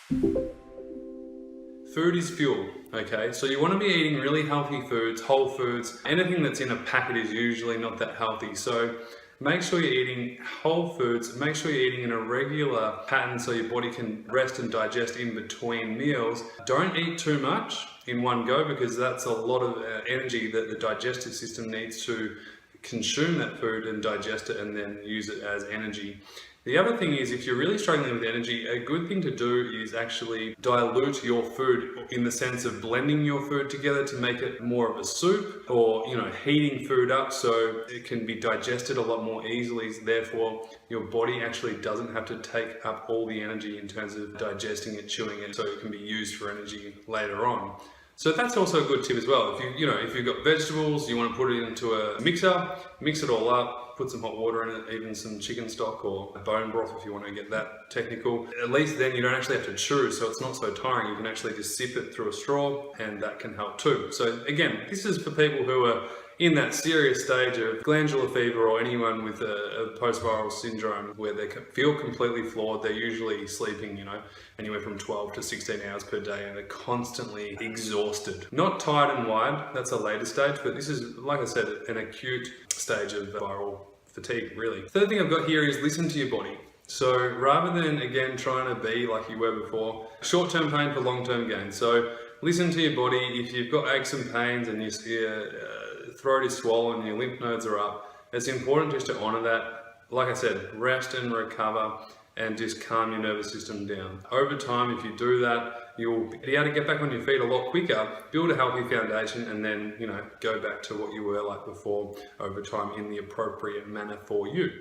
Food is fuel, okay? So you want to be eating really healthy foods, whole foods. Anything that's in a packet is usually not that healthy. So make sure you're eating whole foods. Make sure you're eating in a regular pattern so your body can rest and digest in between meals. Don't eat too much in one go, because that's a lot of energy that the digestive system needs to consume that food and digest it and then use it as energy. The other thing is, if you're really struggling with energy, a good thing to do is actually dilute your food, in the sense of blending your food together to make it more of a soup, or heating food up so it can be digested a lot more easily. Therefore your body actually doesn't have to take up all the energy in terms of digesting it, chewing it, so it can be used for energy later on. So that's also a good tip as well. If you've got vegetables, you want to put it into a mixer, mix it all up, put some hot water in it, even some chicken stock or bone broth if you want to get that technical. At least then you don't actually have to chew, so it's not so tiring. You can actually just sip it through a straw, and that can help too. So again, this is for people who are in that serious stage of glandular fever, or anyone with a post-viral syndrome where they feel completely flawed. They're usually sleeping, anywhere from 12 to 16 hours per day, and they're constantly exhausted. Not tired and wired, that's a later stage, but this is, like I said, an acute stage of viral fatigue, really. Third thing I've got here is listen to your body. So rather than, again, trying to be like you were before, short-term pain for long-term gain. So listen to your body. If you've got aches and pains and your throat is swollen, your lymph nodes are up, it's important just to honor that. Like I said, rest and recover, and just calm your nervous system down. Over time, if you do that, you'll be able to get back on your feet a lot quicker, build a healthy foundation, and then go back to what you were like before over time in the appropriate manner for you.